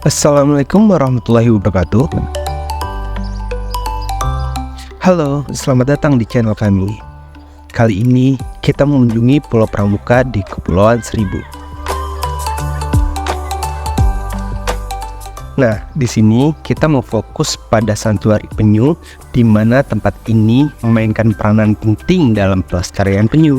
Assalamualaikum warahmatullahi wabarakatuh. Halo, selamat datang di channel kami. Kali ini kita mengunjungi Pulau Pramuka di Kepulauan Seribu. Nah, di sini kita mau fokus pada santuari penyu, di mana tempat ini memainkan peranan penting dalam pelestarian penyu.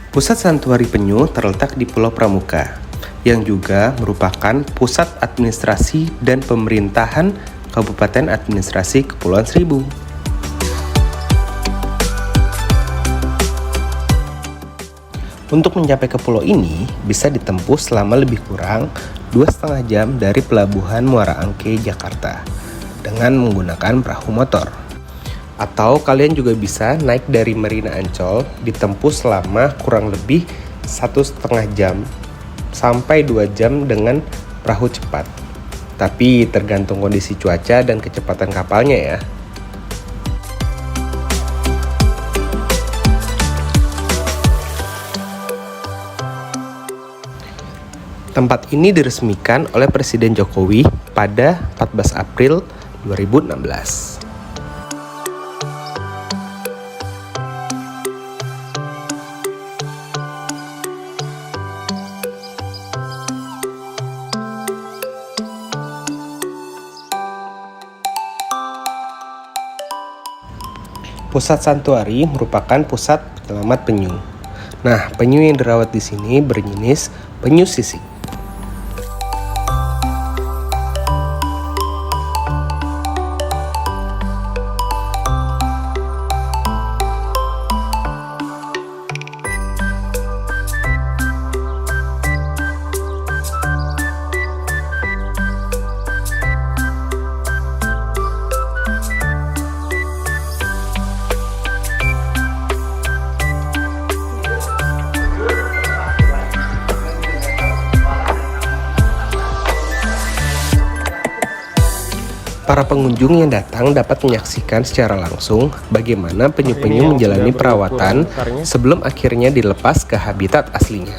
Pusat Santuari Penyu terletak di Pulau Pramuka, yang juga merupakan pusat administrasi dan pemerintahan Kabupaten Administrasi Kepulauan Seribu. Untuk mencapai ke pulau ini bisa ditempuh selama lebih kurang 2,5 jam dari Pelabuhan Muara Angke, Jakarta, dengan menggunakan perahu motor. Atau kalian juga bisa naik dari Marina Ancol, ditempuh selama kurang lebih 1,5 jam sampai 2 jam dengan perahu cepat. Tapi tergantung kondisi cuaca dan kecepatan kapalnya ya. Tempat ini diresmikan oleh Presiden Jokowi pada 14 April 2016. Pusat Santuari merupakan pusat penyelamat penyu. Nah, penyu yang dirawat di sini berjenis penyu sisik. Para pengunjung yang datang dapat menyaksikan secara langsung bagaimana penyu-penyu menjalani perawatan sebelum akhirnya dilepas ke habitat aslinya.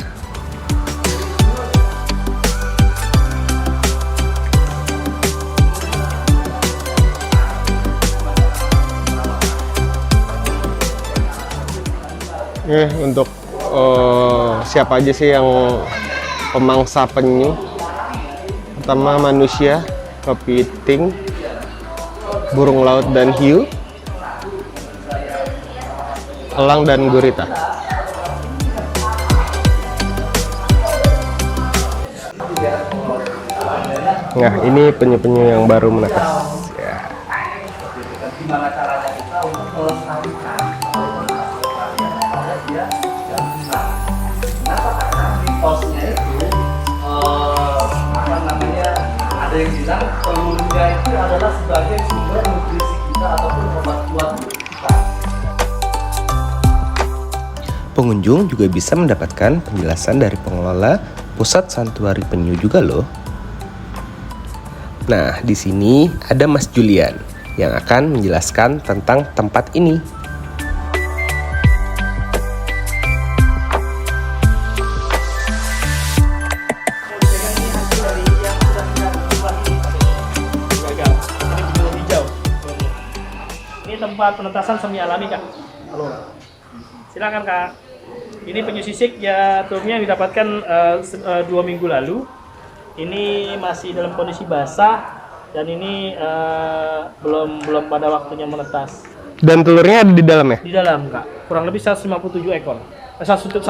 Untuk siapa aja sih yang pemangsa penyu? Pertama manusia, kepiting, burung laut dan hiu, elang dan gurita. Nah, ini penyu-penyu yang baru menetas. Ya. Gimana caranya kita untuk melestarikan mitosnya itu apa namanya, ada yang bilang telurnya itu adalah sebagai sumber nutrisi kita ataupun obat kuat kita. Pengunjung juga bisa mendapatkan penjelasan dari pengelola Pusat Santuari Penyu juga loh. Nah, di sini ada Mas Julian yang akan menjelaskan tentang tempat ini. Ini tempat penetasan semi alami, Kak. Halo. Silakan, Kak. Ini penyu sisik ya, telurnya didapatkan 2 minggu lalu. Ini masih dalam kondisi basah dan ini belum pada waktunya menetas. Dan telurnya ada di dalam ya? Di dalam, Kak. Kurang lebih 157 ekor. 157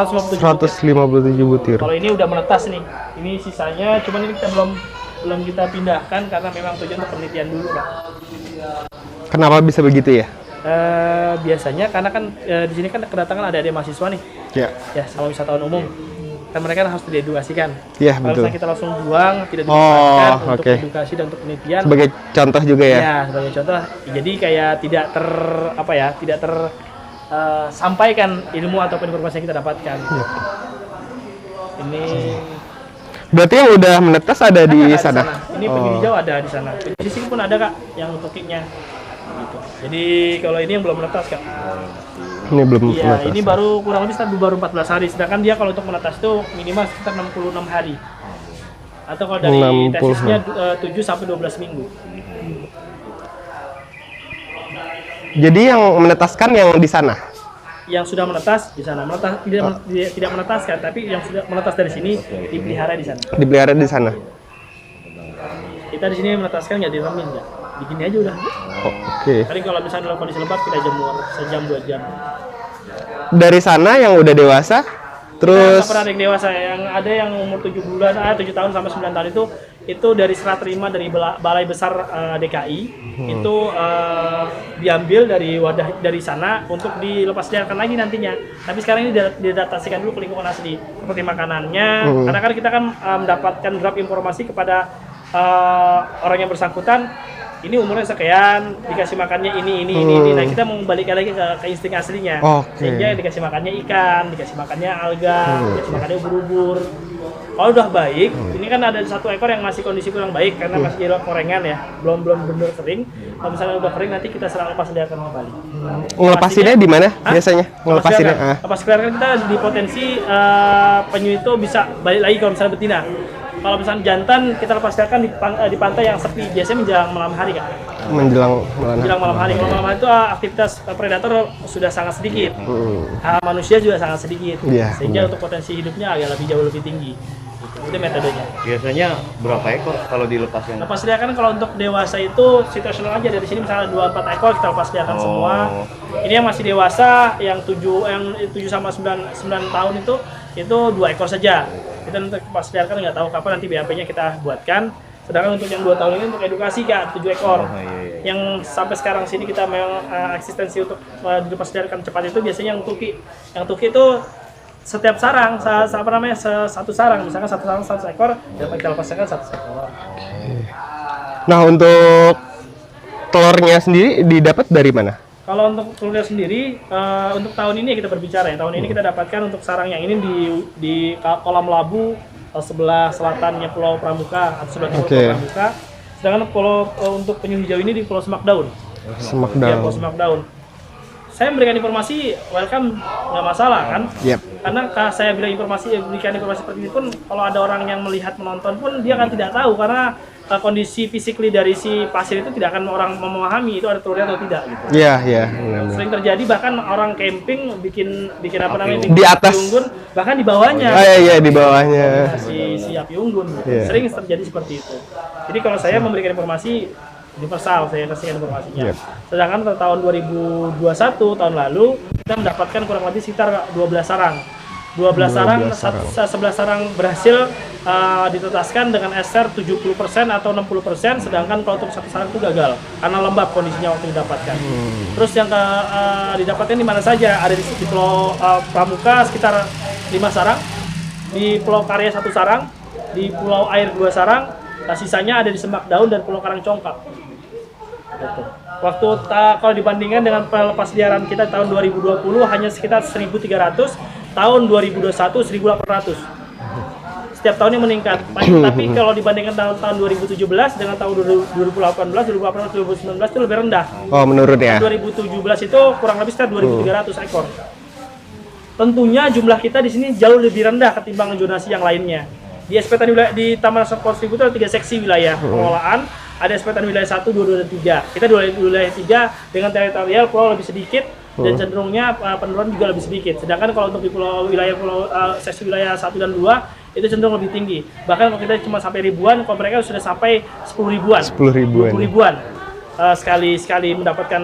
butir. Kalau ini udah menetas nih. Ini sisanya, cuman ini kita belum kita pindahkan karena memang tujuan untuk penelitian dulu, Kak. Kenapa bisa begitu ya? Biasanya karena kan di sini kan kedatangan adik-adik mahasiswa nih. Ya, sama wisatawan umum. Kan mereka harus diedukasikan. Iya, kalau betul. misalnya kita langsung buang, tidak dimanfaatkan untuk okay. edukasi dan untuk penelitian. Sebagai contoh juga ya? Ya, sebagai contoh. Jadi kayak tidak sampaikan ilmu ataupun informasi yang kita dapatkan. Ya. Ini berarti yang udah menetas ada di sana? Ini penyu hijau ada di sana. Di sini pun ada, Kak, yang untuk kicknya. Gitu. Jadi kalau ini yang belum menetas Kak. Ini belum Iya, menetas. ini baru kurang lebih baru 14 hari. Sedangkan dia kalau untuk menetas itu minimal sekitar 66 hari. Atau kalau dari 66. tesisnya 7 sampai 12 minggu. Jadi yang menetaskan yang di sana. Yang sudah menetas di sana, tidak menetaskan, tapi yang sudah menetas dari sini dipelihara di sana. Dipelihara di sana. Kita di sini menetaskan nggak diremin nggak, begini aja udah. Oh, oke. Tadi kalau misalnya dalam kondisi lembab kita jemur sejam 2 jam. Dari sana yang udah dewasa, terus Nggak pernah ada yang dewasa, yang ada yang umur 7 bulan, 7 tahun sampai 9 tahun itu dari serah terima dari Balai Besar DKI itu diambil dari wadah dari sana untuk dilepasliarkan lagi nantinya. Tapi sekarang ini diadaptasikan dulu ke lingkungan asli seperti makanannya, karena kan kita kan mendapatkan drop informasi kepada orang yang bersangkutan. Ini umurnya sekian, dikasih makannya ini. Nah kita mau balik lagi ke insting aslinya. Sehingga dikasih makannya ikan, dikasih makannya alga, dikasih makannya ubur-ubur. Kalau udah baik, ini kan ada satu ekor yang masih kondisi kurang baik karena masih di luar korengan ya, belum benar kering. Kalau misalnya udah kering nanti kita serang lepas liarkan kembali. ngelepasinnya di mana biasanya? Ngelepasinnya? Lepas liarkan kita di potensi penyu itu bisa balik lagi kalau misalnya betina. Kalau misalnya jantan kita lepas liarkan di pantai yang sepi, biasanya menjelang malam hari Kak. Menjelang Malam hari. Kalau malam hari itu aktivitas predator sudah sangat sedikit. Manusia juga sangat sedikit. Iya, Sehingga untuk potensi hidupnya agak jauh lebih tinggi. Itu metodenya. Biasanya berapa ekor kalau dilepaskan? Lepas liarkan kalau untuk dewasa itu situasional aja, dari sini misalnya 2-4 ekor kita lepas liarkan semua. Ini yang masih dewasa yang 7 sama 9 tahun itu 2 ekor saja. Kita untuk lepas liarkan nggak tahu kapan nanti BAP-nya kita buatkan. Sedangkan untuk yang 2 tahun ini untuk edukasi Kak, 7 ekor. Yang sampai sekarang sini kita memang eksistensi untuk dilepas liarkan cepat itu biasanya yang tuki. Yang tuki itu setiap sarang, satu sarang, misalkan satu sarang 1 ekor, dapat kita lepaskan 1 ekor. Nah, untuk telurnya sendiri didapat dari mana? Kalau untuk telurnya sendiri, untuk tahun ini kita berbicara ya, tahun ini kita dapatkan untuk sarang yang ini di kolam labu sebelah selatannya Pulau Pramuka atau sebelah timur Pulau Pramuka. Sedangkan untuk penyu hijau ini di Pulau Semak Daun. Ya, Pulau Semak Daun. Saya memberikan informasi, welcome, nggak masalah kan? Karena saya berikan informasi seperti ini pun, kalau ada orang yang melihat menonton pun dia kan tidak tahu karena kondisi fisikly dari si pasir itu tidak akan orang memahami itu ada telurnya atau tidak gitu. Iya. Sering terjadi bahkan orang camping bikin apa namanya di atas api unggun, bahkan di bawahnya. Iya di bawahnya. Si api unggun. Sering terjadi seperti itu. Jadi kalau saya memberikan informasi universal, saya kasihkan informasinya. Sedangkan tahun 2021 tahun lalu kita mendapatkan kurang lebih sekitar 12 sarang. 11 sarang berhasil ditetaskan dengan SR 70% atau 60%, sedangkan kalau untuk 1 sarang itu gagal karena lembab kondisinya waktu didapatkan. Terus yang didapatkan di mana saja? Ada di Pulau Pramuka sekitar 5 sarang, di Pulau Karya 1 sarang, di Pulau Air 2 sarang, sisanya ada di Semak Daun dan Pulau Karangcongkak. Waktu kalau dibandingkan dengan pelepas liaran kita tahun 2020 hanya sekitar 1.300, tahun 2021 1.800. Setiap tahunnya meningkat. Tapi kalau dibandingkan tahun 2017 dengan tahun 2018, 2019 itu lebih rendah. Oh, menurun ya. 2017 itu kurang lebih sekitar 2.300 ekor. Tentunya jumlah kita di sini jauh lebih rendah ketimbang zonasi yang lainnya. Di SPT di Taman Nasional Seribu itu ada 3 seksi wilayah pengelolaan. Ada SPT wilayah 1, 2, 2, 3. Kita di wilayah 3 dengan teritorial pulau lebih sedikit dan cenderungnya penurunan juga lebih sedikit. Sedangkan kalau untuk di seksi wilayah 1 dan 2 itu cenderung lebih tinggi. Bahkan kalau kita cuma sampai ribuan, kalau mereka sudah sampai 10 ribuan. 20 ribuan. Sekali mendapatkan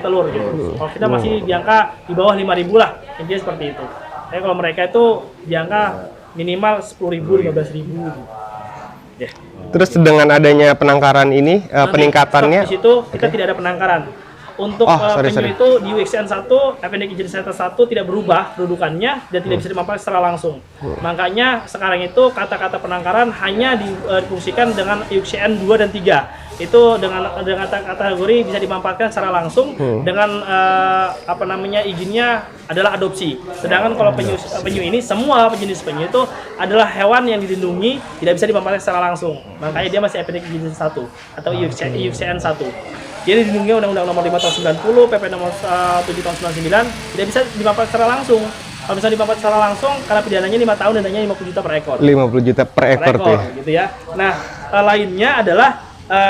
telur gitu. Kalau kita masih di angka di bawah 5.000 lah. Intinya seperti itu. Tapi kalau mereka itu di angka minimal 10.000, 15.000 gitu. Terus dengan adanya penangkaran ini, peningkatannya di situ kita tidak ada penangkaran. Untuk penyu itu di UXN 1, Appendix Hygiene Center 1 tidak berubah kedudukannya dan tidak bisa dimanfaatkan secara langsung. Makanya sekarang itu kata-kata penangkaran hanya difungsikan dengan UXN 2 dan 3. Itu dengan kategori bisa dimanfaatkan secara langsung dengan izinnya adalah adopsi. Sedangkan kalau penyu ini, semua jenis penyu itu adalah hewan yang dilindungi, tidak bisa dimanfaatkan secara langsung. Makanya dia masih Appendix Hygiene 1 atau UXN 1. Jadi dilindungi Undang-Undang Nomor 5 Tahun 90, PP Nomor 7 Tahun 99, tidak bisa dimanfaatkan secara langsung. Kalau misalnya dimanfaatkan secara langsung, karena pidananya 5 tahun dan dendanya 50 juta per ekor. 50 juta per ekor tuh. Gitu ya. Nah, lainnya adalah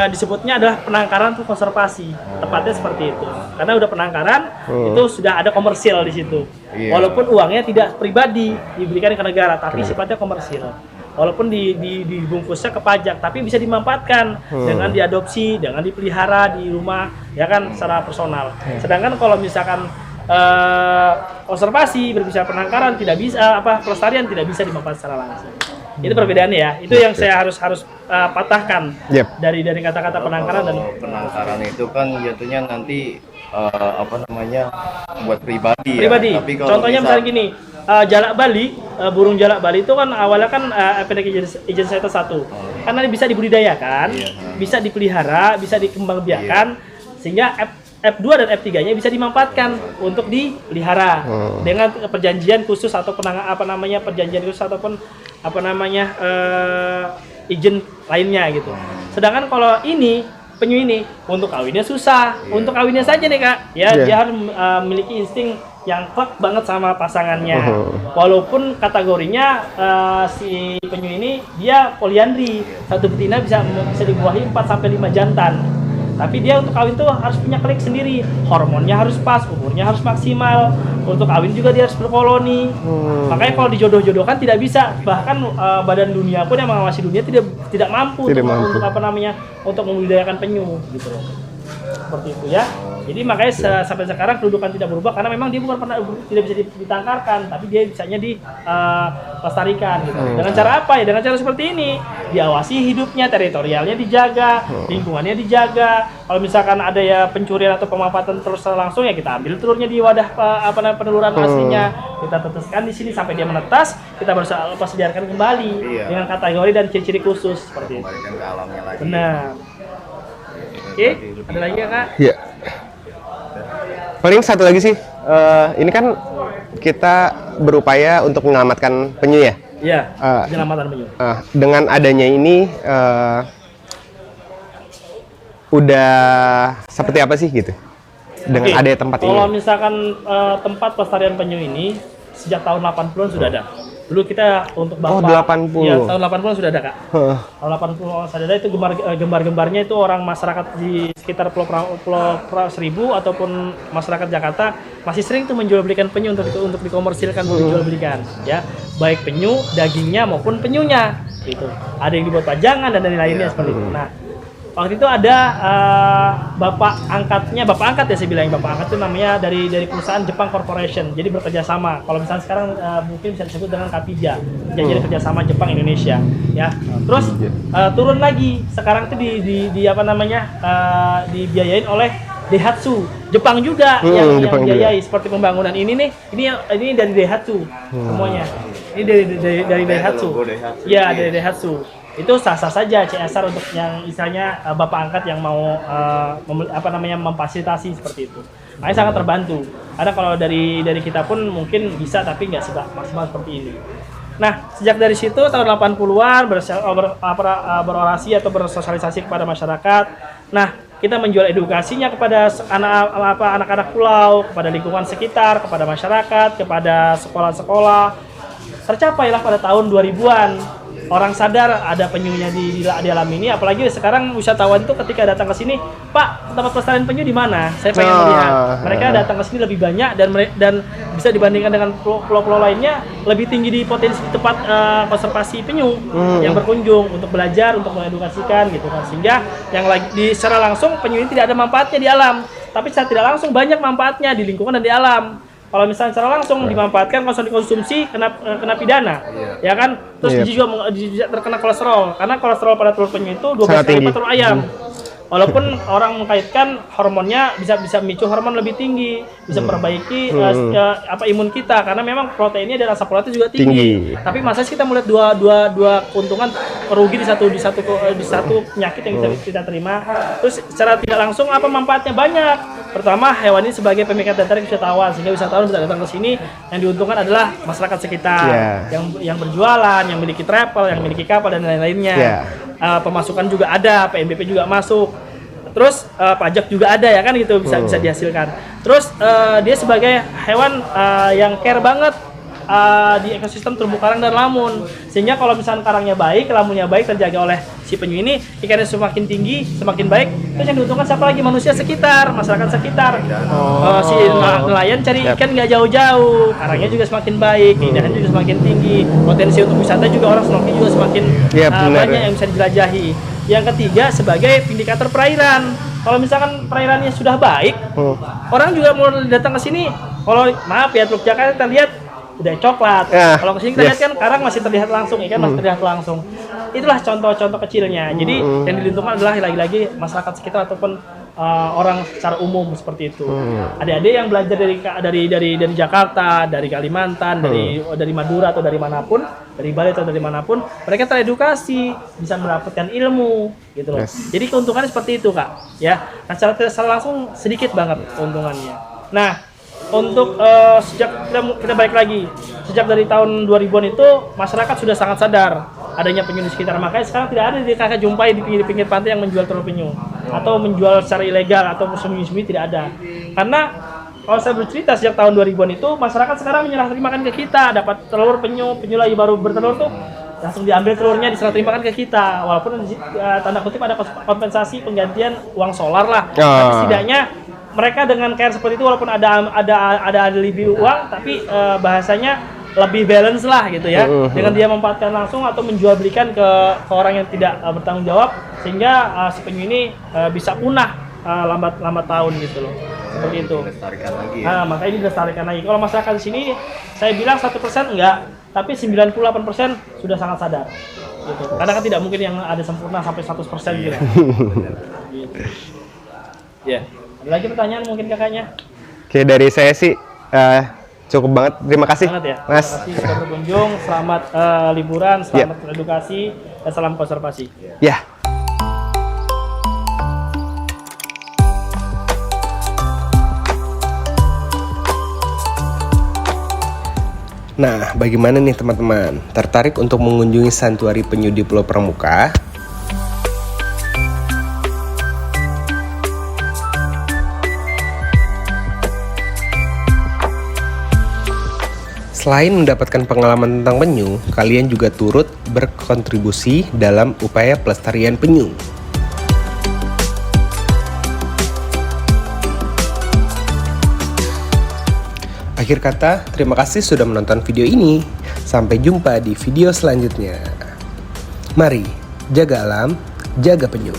disebutnya adalah penangkaran untuk konservasi, tepatnya seperti itu. Karena udah penangkaran, itu sudah ada komersil di situ. Walaupun uangnya tidak pribadi diberikan ke negara, tapi sifatnya komersil. Walaupun dibungkusnya ke pajak, tapi bisa dimanfaatkan dengan diadopsi, dengan dipelihara di rumah, ya kan, secara personal. Sedangkan kalau misalkan konservasi berbicara penangkaran tidak bisa, pelestarian tidak bisa dimanfaatkan secara langsung. Itu perbedaannya ya. Itu yang saya harus patahkan dari kata-kata penangkaran dan penangkaran itu kan jatuhnya nanti buat pribadi. Pribadi. Ya. Tapi kalau contohnya misalnya gini, jalak Bali, burung jalak Bali itu kan awalnya kan Epidemic Agent Status 1. Karena bisa dibudidayakan, bisa dipelihara, bisa dikembangbiakan, sehingga F2 dan F3-nya bisa dimanfaatkan untuk dipelihara dengan perjanjian khusus atau perjanjian khusus ataupun izin lainnya gitu. Sedangkan kalau penyu ini untuk kawinnya susah, untuk kawinnya saja nih Kak, ya dia harus memiliki insting yang klek banget sama pasangannya. Walaupun kategorinya si penyu ini dia poliandri, satu betina bisa dibuahi 4 sampai 5 jantan. Tapi dia untuk kawin tuh harus punya klik sendiri, hormonnya harus pas, umurnya harus maksimal. Untuk kawin juga dia harus berkoloni. Makanya kalau dijodoh-jodohkan tidak bisa. Bahkan Badan Dunia pun yang mengawasi dunia tidak mampu untuk membudidayakan penyu gitu loh. Seperti itu ya. Jadi makanya sampai sekarang kedudukan tidak berubah karena memang dia tidak bisa ditangkarkan, tapi dia bisanya dilestarikan gitu. Dengan cara apa ya? Dengan cara seperti ini. Diawasi hidupnya, teritorialnya dijaga, lingkungannya dijaga. Kalau misalkan ada ya pencurian atau pemanfaatan telur secara langsung, ya kita ambil telurnya di wadah peneluran aslinya. Kita teteskan di sini sampai dia menetas, kita baru lepas liarkan kembali dengan kategori dan ciri-ciri khusus seperti itu. Kembalikan ke alamnya lagi. Benar. Oke, ada lagi ya Kak? Iya. Paling satu lagi sih, ini kan kita berupaya untuk menyelamatkan penyu ya. Iya, penyelamatan penyu. Dengan adanya ini, udah seperti apa sih gitu? Dengan adanya tempat ini. Kalau misalkan tempat pelestarian penyu ini sejak tahun 80-an sudah ada. Dulu kita untuk Bapak 80. Ya, tahun 80-an sudah ada, Kak. Tahun 80-an sudah ada, itu gembar-gembarnya itu orang masyarakat di sekitar Pulau Seribu ataupun masyarakat Jakarta masih sering tuh menjual belikan penyu untuk dikomersilkan, untuk dijual belikan, ya. Baik penyu, dagingnya maupun penyunya gitu. Ada yang dibuat pajangan dan lain-lainnya seperti itu. Nah, waktu itu ada bapak angkat ya, saya bilang bapak angkat itu namanya dari perusahaan Jepang Corporation, jadi bekerja sama. Kalau misalnya sekarang mungkin bisa disebut dengan Kapija, jadi kerjasama Jepang Indonesia, ya. Terus turun lagi, sekarang itu dibiayain oleh Daihatsu, Jepang juga yang biayai seperti pembangunan ini dari Daihatsu semuanya. Ini dari Daihatsu. Ya, dari Daihatsu. Itu sah-sah saja CSR untuk yang istilahnya bapak angkat yang mau memfasilitasi seperti itu. Makanya sangat terbantu. Karena kalau dari kita pun mungkin bisa, tapi nggak maksimal seperti ini. Nah, sejak dari situ tahun 80-an berorasi atau bersosialisasi kepada masyarakat. Nah, kita menjual edukasinya kepada anak-anak pulau, kepada lingkungan sekitar, kepada masyarakat, kepada sekolah-sekolah. Tercapailah pada tahun 2000-an. Orang sadar ada penyunya di alam ini, apalagi sekarang wisatawan itu ketika datang ke sini, Pak, tempat pelestarian penyu di mana? Saya pengen melihat. Mereka datang ke sini lebih banyak dan bisa dibandingkan dengan pulau-pulau lainnya lebih tinggi di potensi tempat konservasi penyu yang berkunjung untuk belajar, untuk mengedukasikan gitu kan. Sehingga yang secara langsung penyu ini tidak ada manfaatnya di alam, tapi secara tidak langsung banyak manfaatnya di lingkungan dan di alam. Kalau misalnya secara langsung dimanfaatkan, kalau dikonsumsi kena pidana, ya kan? Terus juga terkena kolesterol, karena kolesterol pada telur penyu itu 12 kali lipat telur ayam. Walaupun orang mengkaitkan hormonnya bisa memicu hormon lebih tinggi, bisa memperbaiki imun kita, karena memang proteinnya dan asam folatnya juga tinggi. Tapi masa kita melihat dua keuntungan rugi di satu penyakit yang bisa kita terima. Terus secara tidak langsung apa manfaatnya banyak. Pertama, hewan ini sebagai pemikat dan tarik wisatawan, sehingga wisatawan bisa datang ke sini. Yang diuntungkan adalah masyarakat sekitar yang berjualan, yang memiliki travel, yang memiliki kapal dan lain-lainnya. Pemasukan juga ada, PNBP juga masuk. Terus pajak juga ada ya kan gitu, bisa dihasilkan. Terus dia sebagai hewan yang care banget di ekosistem terumbu karang dan lamun, sehingga kalau misalnya karangnya baik, lamunnya baik, terjaga oleh si penyu ini, ikannya semakin tinggi, semakin baik. Terus yang diuntungkan siapa lagi? Manusia sekitar, masyarakat sekitar. Si nelayan cari ikan nggak jauh-jauh, karangnya juga semakin baik, keindahan juga semakin tinggi, potensi untuk wisata juga, orang snorkeling juga semakin banyak yang bisa dijelajahi. Yang ketiga, sebagai indikator perairan. Kalau misalkan perairannya sudah baik, orang juga mau datang ke sini. Kalau maaf ya, Teluk Jakarta kita lihat udah coklat. Kalau kesini kita lihat kan karang masih terlihat langsung, ikan masih terlihat langsung. Itulah contoh-contoh kecilnya. Jadi yang dilindungi adalah lagi-lagi masyarakat sekitar ataupun orang secara umum seperti itu. Adik-adik yang belajar dari Jakarta, dari Kalimantan, dari Madura atau dari manapun, dari Bali atau dari manapun, mereka teredukasi, bisa mendapatkan ilmu, gitu loh. Jadi keuntungannya seperti itu, Kak. Ya, nah secara langsung sedikit banget keuntungannya. Nah, untuk sejak kita balik lagi, sejak dari tahun 2000-an itu masyarakat sudah sangat sadar adanya penyu di sekitar, makanya sekarang tidak ada kakak jumpai di pinggir pantai yang menjual telur penyu atau menjual secara ilegal atau sembunyi-sembunyi, tidak ada. Karena kalau saya bercerita sejak tahun 2000-an itu masyarakat sekarang menyerah terimakan ke kita, dapat telur penyu lagi baru bertelur tuh langsung diambil telurnya, diserah terimakan ke kita, walaupun tanda kutip ada kompensasi penggantian uang solar lah, tapi setidaknya mereka dengan care seperti itu, walaupun ada lebih uang, tapi bahasanya lebih balance lah gitu ya, dengan dia memanfaatkan langsung atau menjual belikan ke orang yang tidak bertanggung jawab, sehingga si penyu ini bisa punah lambat tahun gitu loh, seperti itu. Dilestarikan lagi ya. Nah, makanya ini dilestarikan lagi. Kalau masyarakat di sini, saya bilang 1% enggak, tapi 98% sudah sangat sadar. Gitu. Karena kan tidak mungkin yang ada sempurna sampai 100% gitu. Gitu. Ya. Ada lagi pertanyaan mungkin kakaknya? Oke, dari saya sih cukup banget. Terima kasih, Banget ya. Mas. Terima kasih sudah berkunjung. Selamat liburan, selamat edukasi, dan salam konservasi. Ya. Nah, bagaimana nih teman-teman? Tertarik untuk mengunjungi santuari penyu di Pulau Pramuka? Selain mendapatkan pengalaman tentang penyu, kalian juga turut berkontribusi dalam upaya pelestarian penyu. Akhir kata, terima kasih sudah menonton video ini. Sampai jumpa di video selanjutnya. Mari, jaga alam, jaga penyu.